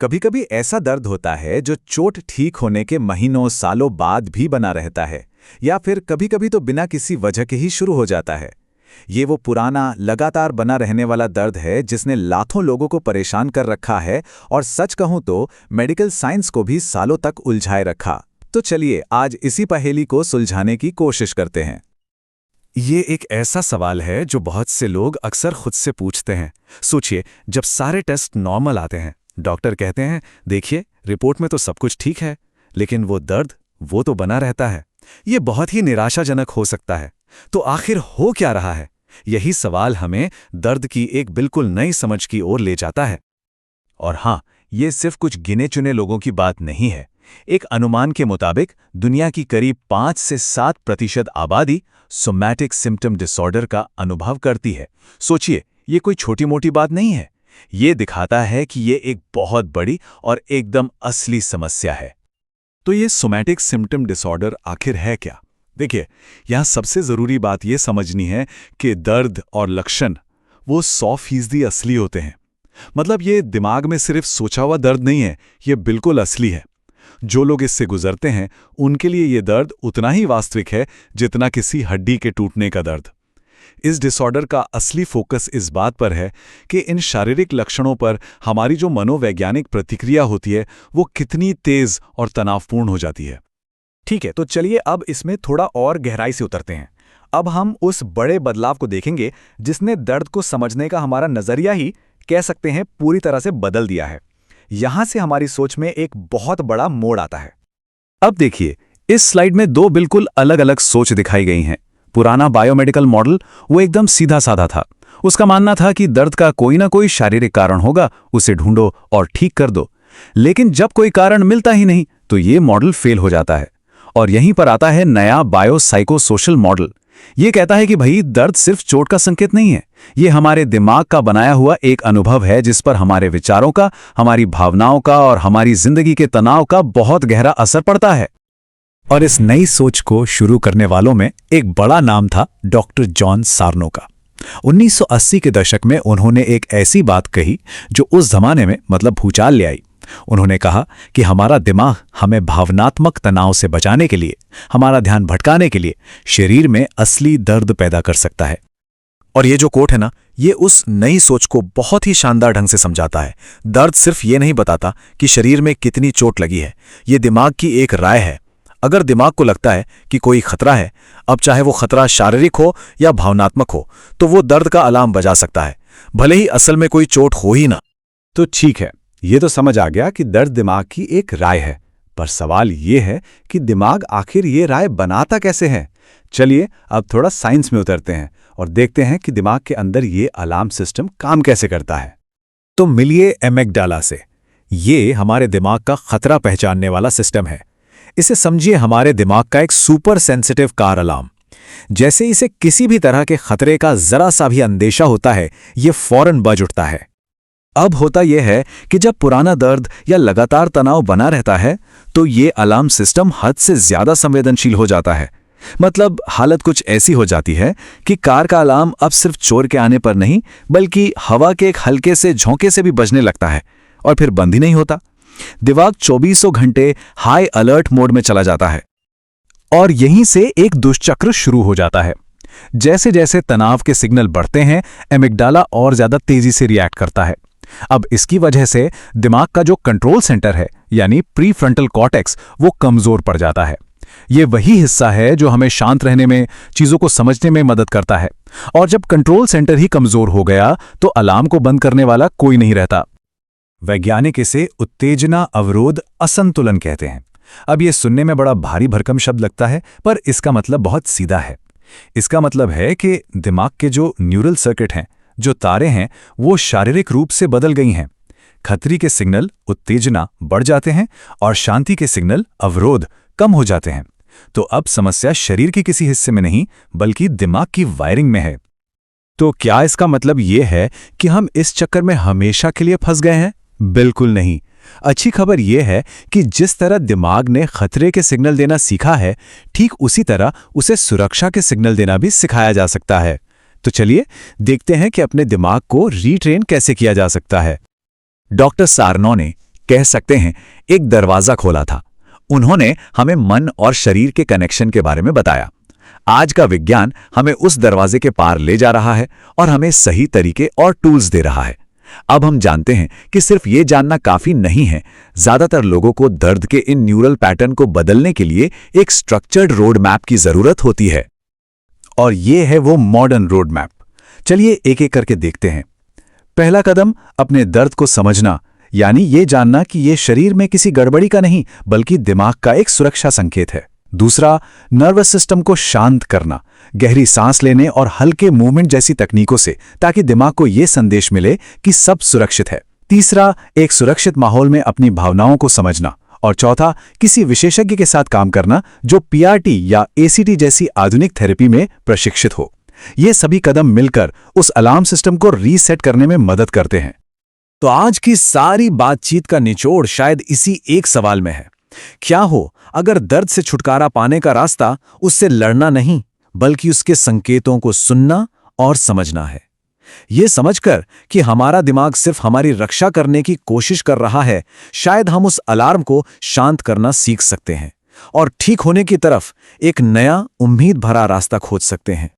कभी कभी ऐसा दर्द होता है जो चोट ठीक होने के महीनों सालों बाद भी बना रहता है, या फिर कभी कभी तो बिना किसी वजह के ही शुरू हो जाता है। ये वो पुराना लगातार बना रहने वाला दर्द है जिसने लाखों लोगों को परेशान कर रखा है, और सच कहूं तो मेडिकल साइंस को भी सालों तक उलझाए रखा। तो चलिए आज इसी पहेली को सुलझाने की कोशिश करते हैं। ये एक ऐसा सवाल है जो बहुत से लोग अक्सर खुद से पूछते हैं। सोचिए, जब सारे टेस्ट नॉर्मल आते हैं, डॉक्टर कहते हैं देखिए रिपोर्ट में तो सब कुछ ठीक है, लेकिन वो दर्द वो तो बना रहता है। ये बहुत ही निराशाजनक हो सकता है। तो आखिर हो क्या रहा है? यही सवाल हमें दर्द की एक बिल्कुल नई समझ की ओर ले जाता है। और हाँ, ये सिर्फ कुछ गिने चुने लोगों की बात नहीं है। एक अनुमान के मुताबिक दुनिया की करीब 5 से 7% आबादी सोमैटिक सिम्पटम डिसऑर्डर का अनुभव करती है। सोचिए, ये कोई छोटी मोटी बात नहीं है। ये दिखाता है कि ये एक बहुत बड़ी और एकदम असली समस्या है। तो ये सोमैटिक सिम्पटम डिसऑर्डर आखिर है क्या? देखिए, यहाँ सबसे ज़रूरी बात ये समझनी है कि दर्द और लक्षण वो 100% असली होते हैं। मतलब ये दिमाग में सिर्फ सोचा हुआ दर्द नहीं है, ये बिल्कुल असली है। जो लोग इससे गुजरते हैं उनके लिए ये दर्द उतना ही वास्तविक है जितना किसी हड्डी के टूटने का दर्द। इस डिसऑर्डर का असली फोकस इस बात पर है कि इन शारीरिक लक्षणों पर हमारी जो मनोवैज्ञानिक प्रतिक्रिया होती है वो कितनी तेज और तनावपूर्ण हो जाती है। ठीक है, तो चलिए अब इसमें थोड़ा और गहराई से उतरते हैं। अब हम उस बड़े बदलाव को देखेंगे जिसने दर्द को समझने का हमारा नजरिया ही कह सकते हैं पूरी तरह से बदल दिया है। यहां से हमारी सोच में एक बहुत बड़ा मोड़ आता है। अब देखिए, इस स्लाइड में दो बिल्कुल अलग अलग सोच दिखाई गई हैं। पुराना बायोमेडिकल मॉडल वो एकदम सीधा साधा था। उसका मानना था कि दर्द का कोई ना कोई शारीरिक कारण होगा, उसे ढूंढो और ठीक कर दो। लेकिन जब कोई कारण मिलता ही नहीं तो ये मॉडल फेल हो जाता है। और यहीं पर आता है नया बायोसाइकोसोशल मॉडल। ये कहता है कि भाई दर्द सिर्फ चोट का संकेत नहीं है, ये हमारे दिमाग का बनाया हुआ एक अनुभव है जिस पर हमारे विचारों का, हमारी भावनाओं का और हमारी जिंदगी के तनाव का बहुत गहरा असर पड़ता है। और इस नई सोच को शुरू करने वालों में एक बड़ा नाम था डॉक्टर जॉन सार्नो का। 1980 के दशक में उन्होंने एक ऐसी बात कही जो उस जमाने में मतलब भूचाल ले आई। उन्होंने कहा कि हमारा दिमाग हमें भावनात्मक तनाव से बचाने के लिए, हमारा ध्यान भटकाने के लिए शरीर में असली दर्द पैदा कर सकता है। और ये जो कोट है ना, ये उस नई सोच को बहुत ही शानदार ढंग से समझाता है। दर्द सिर्फ ये नहीं बताता कि शरीर में कितनी चोट लगी है, ये दिमाग की एक राय है। अगर दिमाग को लगता है कि कोई खतरा है, अब चाहे वो खतरा शारीरिक हो या भावनात्मक हो, तो वो दर्द का अलार्म बजा सकता है, भले ही असल में कोई चोट हो ही ना। तो ठीक है, ये तो समझ आ गया कि दर्द दिमाग की एक राय है, पर सवाल ये है कि दिमाग आखिर ये राय बनाता कैसे है। चलिए अब थोड़ा साइंस में उतरते हैं और देखते हैं कि दिमाग के अंदर ये अलार्म सिस्टम काम कैसे करता है। तो मिलिए एमिग्डाला से। ये हमारे दिमाग का खतरा पहचानने वाला सिस्टम है। इसे समझिए हमारे दिमाग का एक सुपर सेंसिटिव कार अलार्म। जैसे इसे किसी भी तरह के खतरे का जरा सा भी अंदेशा होता है, ये फौरन बज उठता है। अब होता यह है कि जब पुराना दर्द या लगातार तनाव बना रहता है तो ये अलार्म सिस्टम हद से ज्यादा संवेदनशील हो जाता है। मतलब हालत कुछ ऐसी हो जाती है कि कार का अलार्म अब सिर्फ चोर के आने पर नहीं बल्कि हवा के एक हल्के से झोंके से भी बजने लगता है, और फिर बंद ही नहीं होता। दिमाग 24 घंटे हाई अलर्ट मोड में चला जाता है। और यहीं से एक दुष्चक्र शुरू हो जाता है। जैसे जैसे तनाव के सिग्नल बढ़ते हैं, एमिग्डाला और ज्यादा तेजी से रिएक्ट करता है। अब इसकी वजह से दिमाग का जो कंट्रोल सेंटर है यानी प्रीफ्रंटल कॉर्टेक्स वो कमजोर पड़ जाता है। ये वही हिस्सा है जो हमें शांत रहने में, चीजों को समझने में मदद करता है। और जब कंट्रोल सेंटर ही कमजोर हो गया तो अलार्म को बंद करने वाला कोई नहीं रहता। वैज्ञानिक इसे उत्तेजना अवरोध असंतुलन कहते हैं। अब ये सुनने में बड़ा भारी भरकम शब्द लगता है, पर इसका मतलब बहुत सीधा है। इसका मतलब है कि दिमाग के जो न्यूरल सर्किट हैं, जो तारे हैं, वो शारीरिक रूप से बदल गई हैं। खतरे के सिग्नल उत्तेजना बढ़ जाते हैं और शांति के सिग्नल अवरोध कम हो जाते हैं। तो अब समस्या शरीर के किसी हिस्से में नहीं बल्कि दिमाग की वायरिंग में है। तो क्या इसका मतलब ये है कि हम इस चक्कर में हमेशा के लिए फंस गए हैं? बिल्कुल नहीं। अच्छी खबर यह है कि जिस तरह दिमाग ने खतरे के सिग्नल देना सीखा है, ठीक उसी तरह उसे सुरक्षा के सिग्नल देना भी सिखाया जा सकता है। तो चलिए देखते हैं कि अपने दिमाग को रीट्रेन कैसे किया जा सकता है। डॉक्टर सार्नो ने कह सकते हैं एक दरवाजा खोला था। उन्होंने हमें मन और शरीर के कनेक्शन के बारे में बताया। आज का विज्ञान हमें उस दरवाजे के पार ले जा रहा है और हमें सही तरीके और टूल्स दे रहा है। अब हम जानते हैं कि सिर्फ ये जानना काफी नहीं है। ज्यादातर लोगों को दर्द के इन न्यूरल पैटर्न को बदलने के लिए एक स्ट्रक्चर्ड रोड मैप की जरूरत होती है। और ये है वो मॉडर्न रोड मैप। चलिए एक एक करके देखते हैं। पहला कदम अपने दर्द को समझना, यानी ये जानना कि ये शरीर में किसी गड़बड़ी का नहीं बल्कि दिमाग का एक सुरक्षा संकेत है। दूसरा, नर्वस सिस्टम को शांत करना, गहरी सांस लेने और हल्के मूवमेंट जैसी तकनीकों से, ताकि दिमाग को यह संदेश मिले कि सब सुरक्षित है। तीसरा, एक सुरक्षित माहौल में अपनी भावनाओं को समझना। और चौथा, किसी विशेषज्ञ के साथ काम करना जो पीआरटी या एसीटी जैसी आधुनिक थेरेपी में प्रशिक्षित हो। ये सभी कदम मिलकर उस अलार्म सिस्टम को रीसेट करने में मदद करते हैं। तो आज की सारी बातचीत का निचोड़ शायद इसी एक सवाल में है। क्या हो अगर दर्द से छुटकारा पाने का रास्ता उससे लड़ना नहीं बल्कि उसके संकेतों को सुनना और समझना है। ये समझकर कि हमारा दिमाग सिर्फ हमारी रक्षा करने की कोशिश कर रहा है, शायद हम उस अलार्म को शांत करना सीख सकते हैं और ठीक होने की तरफ एक नया उम्मीद भरा रास्ता खोज सकते हैं।